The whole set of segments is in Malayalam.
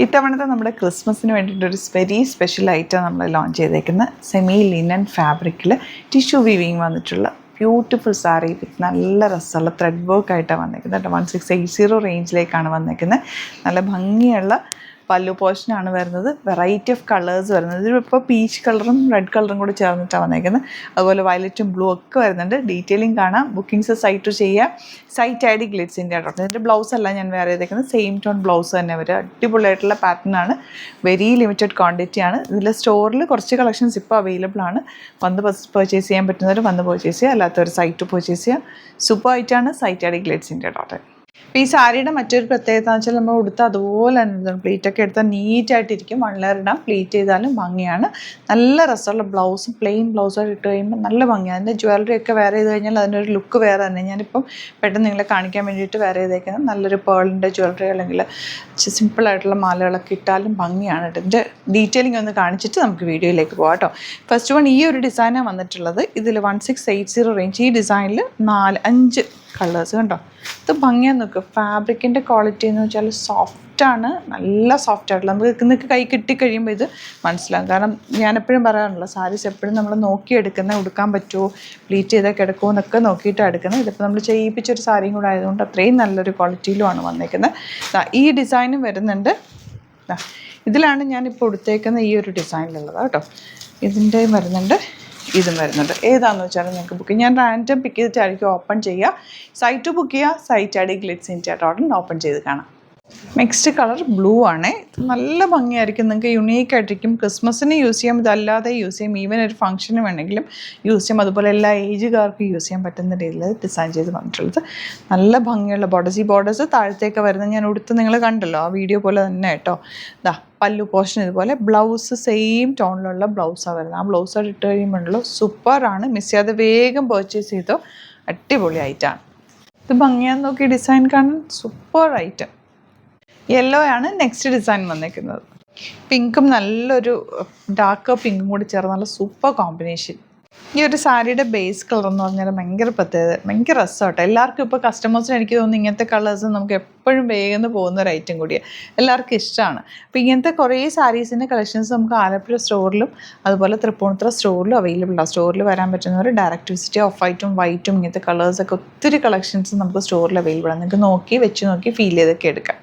ഇത്തവണത്തെ നമ്മുടെ ക്രിസ്മസിന് വേണ്ടിയിട്ടൊരു വെരി സ്പെഷ്യൽ ഐറ്റം നമ്മൾ ലോഞ്ച് ചെയ്തേക്കുന്ന സെമി ലിനൻ ഫാബ്രിക്കിൽ ടിഷ്യൂ വീവിങ് വന്നിട്ടുള്ള ബ്യൂട്ടിഫുൾ സാരി വിത്ത് നല്ല രസമുള്ള ത്രെഡ് വർക്ക് ആയിട്ടാണ് വന്നേക്കുന്നത്. 1680 റേഞ്ചിലേക്കാണ് വന്നേക്കുന്നത്. നല്ല ഭംഗിയുള്ള പല്ലു പോർഷനാണ് വരുന്നത്. വെറൈറ്റി ഓഫ് കളേഴ്സ് വരുന്നത്. ഇതിലിപ്പോൾ പീച്ച് കളറും റെഡ് കളറും കൂടി ചേർന്നിട്ടാണ് വന്നേക്കുന്നത്. അതുപോലെ വയലറ്റും ബ്ലൂ ഒക്കെ വരുന്നുണ്ട്. ഡീറ്റെയിലിംഗ് കാണാം. ബുക്കിംഗ്സ് സൈറ്റ് ചെയ്യുക. Site I D glitz India dot. ഇതിൻ്റെ ബ്ലൗസ് അല്ല ഞാൻ വേറെ ചെയ്തേക്കുന്നത്. സെയിം ടോൺ ബ്ലൗസ് തന്നെ വരും. അടിപൊളിയായിട്ടുള്ള പാറ്റേൺ ആണ്. വെരി ലിമിറ്റഡ് ക്വാണ്ടിറ്റി ആണ്. ഇതിൽ സ്റ്റോറിൽ കുറച്ച് കളക്ഷൻസ് ഇപ്പോൾ അവൈലബിൾ ആണ്. വന്ന് പർച്ചേസ് ചെയ്യാൻ പറ്റുന്നവർ വന്ന് പർച്ചേസ് ചെയ്യുക, അല്ലാത്തവർ സൈറ്റ് പർച്ചേസ് ചെയ്യുക. സൂപ്പർ ആയിട്ടാണ് site I D glitz India dot. അപ്പോൾ ഈ സാരിയുടെ മറ്റൊരു പ്രത്യേകത എന്ന് വെച്ചാൽ നമ്മൾ ഉടുത്ത അതുപോലെ തന്നെ പ്ലീറ്റൊക്കെ എടുത്താൽ നീറ്റായിട്ടിരിക്കും. വൺ ലെയർ ഇടാം, പ്ലീറ്റ് ചെയ്താലും ഭംഗിയാണ്. നല്ല രസമുള്ള ബ്ലൗസും പ്ലെയിൻ ബ്ലൗസായിട്ട് ഇട്ട് കഴിയുമ്പോൾ നല്ല ഭംഗിയാണ്. അതിൻ്റെ ജ്വല്ലറി ഒക്കെ വെയർ ചെയ്ത് കഴിഞ്ഞാൽ അതിനൊരു ലുക്ക് വേറെ തന്നെ. ഞാനിപ്പം പെട്ടെന്ന് നിങ്ങളെ കാണിക്കാൻ വേണ്ടിയിട്ട് വെയർ ചെയ്തേക്കുന്നത് നല്ലൊരു പേളിൻ്റെ ജ്വല്ലറി അല്ലെങ്കിൽ സിമ്പിളായിട്ടുള്ള മാലകളൊക്കെ ഇട്ടാലും ഭംഗിയാണ്. ഇതിൻ്റെ ഡീറ്റെയിലിംഗ് ഒന്ന് കാണിച്ചിട്ട് നമുക്ക് വീഡിയോയിലേക്ക് പോകാം കേട്ടോ. ഫസ്റ്റ് വൺ ഈ ഒരു ഡിസൈനാണ് വന്നിട്ടുള്ളത്. ഇതിൽ 1680 റേഞ്ച്. ഈ ഡിസൈനിൽ 5 കളേഴ്സ് കണ്ടോ. ഇത് ഭംഗിയാന്ന് നോക്കുക. ഫാബ്രിക്കിൻ്റെ ക്വാളിറ്റി എന്ന് വെച്ചാൽ സോഫ്റ്റാണ്, നല്ല സോഫ്റ്റ് ആയിട്ടുള്ള. നിങ്ങൾക്ക് കൈ കിട്ടിക്കഴിയുമ്പോൾ ഇത് മനസ്സിലാകും. കാരണം ഞാനെപ്പോഴും പറയാറുള്ള സാരീസ് എപ്പോഴും നമ്മൾ നോക്കിയെടുക്കുന്നത് ഉടുക്കാൻ പറ്റുമോ, പ്ലീറ്റ് ചെയ്താൽ കിടക്കുമോ എന്നൊക്കെ നോക്കിയിട്ടാണ് എടുക്കുന്നത്. ഇതിപ്പോൾ നമ്മൾ ചെയ്യിപ്പിച്ചൊരു സാരിയും കൂടെ ആയതുകൊണ്ട് അത്രയും നല്ലൊരു ക്വാളിറ്റിയിലുമാണ് വന്നേക്കുന്നത്. ഈ ഡിസൈനും വരുന്നുണ്ട്. ഇതിലാണ് ഞാനിപ്പോൾ ഉടുത്തേക്കുന്ന ഈ ഒരു ഡിസൈനിലുള്ളത് കേട്ടോ. ഇതിൻ്റെയും വരുന്നുണ്ട്, ഇതും വരുന്നുണ്ട്. ഏതാണെന്ന് വെച്ചാൽ നിങ്ങൾക്ക് ബുക്ക് ചെയ്യാം. ഞാൻ റാൻഡം പിക്ക് ചെയ്തിട്ടായിരിക്കും ഓപ്പൺ ചെയ്യുക. സൈറ്റ് ബുക്ക് ചെയ്യുക. Site I D glitz India dot open ചെയ്ത് കാണാം. നെക്സ്റ്റ് കളർ ബ്ലൂ ആണ്. നല്ല ഭംഗിയായിരിക്കും. നിങ്ങൾക്ക് യുണീക്കായിട്ടിരിക്കും. ക്രിസ്മസിന് യൂസ് ചെയ്യാം, ഇതല്ലാതെ യൂസ് ചെയ്യാം. ഈവൻ ഒരു ഫംഗ്ഷന് വേണമെങ്കിലും യൂസ് ചെയ്യാം. അതുപോലെ എല്ലാ ഏജുകാർക്കും യൂസ് ചെയ്യാൻ പറ്റുന്ന രീതിയിൽ ഡിസൈൻ ചെയ്ത് വന്നിട്ടുള്ളത്. നല്ല ഭംഗിയുള്ള ബോർഡേഴ്സ്. ഈ ബോർഡേഴ്സ് താഴത്തേക്ക് വരുന്നത് ഞാൻ ഉടുത്ത് നിങ്ങൾ കണ്ടല്ലോ, ആ വീഡിയോ പോലെ തന്നെ കേട്ടോ. പല്ലു പോർഷൻ ഇതുപോലെ. ബ്ലൗസ് സെയിം ടോണിലുള്ള ബ്ലൗസാണ് വരുന്നത്. ആ ബ്ലൗസായിട്ട് ഇട്ട് കഴിയുമ്പോഴല്ലോ സൂപ്പറാണ്. മിസ് ചെയ്യാതെ വേഗം പർച്ചേസ് ചെയ്തോ. അടിപൊളി ഐറ്റാണ്. ഇത് ഭംഗിയാന്ന് നോക്കി ഡിസൈൻ കാണാൻ സൂപ്പർ ഐറ്റം. യെല്ലോ ആണ് നെക്സ്റ്റ് ഡിസൈൻ വന്നേക്കുന്നത്. പിങ്കും നല്ലൊരു ഡാർക്ക് പിങ്കും കൂടി ചേർന്ന് നല്ല സൂപ്പർ കോമ്പിനേഷൻ. ഈ ഒരു സാരിയുടെ ബേസ് കളർ എന്ന് പറഞ്ഞാൽ ഭയങ്കര പ്രത്യേകത, ഭയങ്കര രസമാട്ടോ. എല്ലാവർക്കും ഇപ്പോൾ കസ്റ്റമേഴ്സിന് എനിക്ക് തോന്നുന്നു ഇങ്ങനത്തെ കളേഴ്സ് നമുക്ക് എപ്പോഴും വേഗം പോകുന്ന ഒരു ഐറ്റം കൂടിയാണ്. എല്ലാവർക്കും ഇഷ്ടമാണ്. അപ്പോൾ ഇങ്ങനത്തെ കുറേ സാരീസിൻ്റെ കളക്ഷൻസ് നമുക്ക് ആലപ്പുഴ സ്റ്റോറിലും അതുപോലെ തൃപ്പൂണിത്തുറ സ്റ്റോറിലും അവൈലബിൾ ആണ്. സ്റ്റോറിൽ വരാൻ പറ്റുന്നവർ ഡയറക്റ്റ് വിസിറ്റ്. ഓഫ് വൈറ്റും വൈറ്റും ഇങ്ങനത്തെ കളേഴ്സൊക്കെ ഒത്തിരി കളക്ഷൻസ് നമുക്ക് സ്റ്റോറിൽ അവൈലബിൾ ആണ്. നിങ്ങൾക്ക് നോക്കി വെച്ച് നോക്കി ഫീൽ ചെയ്തൊക്കെ എടുക്കാം.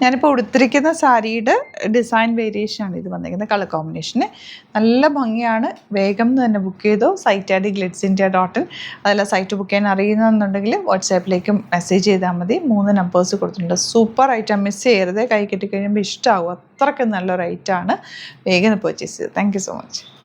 ഞാനിപ്പോൾ ഉടുത്തിരിക്കുന്ന സാരിയുടെ ഡിസൈൻ വേരിയേഷനാണ് ഇത് വന്നിരിക്കുന്നത്. കളർ കോമ്പിനേഷന് നല്ല ഭംഗിയാണ്. വേഗം തന്നെ ബുക്ക് ചെയ്തോ. Site I D glitz India dot. അതല്ല സൈറ്റ് ബുക്ക് ചെയ്യാൻ അറിയുന്നുണ്ടെങ്കിൽ വാട്സാപ്പിലേക്ക് മെസ്സേജ് ചെയ്താൽ മതി. 3 നമ്പേഴ്സ് കൊടുത്തിട്ടുണ്ട്. Super item. മിസ് ചെയ്യരുത്. കൈ കിട്ടിക്കഴിയുമ്പോൾ ഇഷ്ടമാവും. അത്രയ്ക്ക് നല്ലൊരു ഐറ്റമാണ്. വേഗം പർച്ചേസ് ചെയ്ത്. Thank you so much.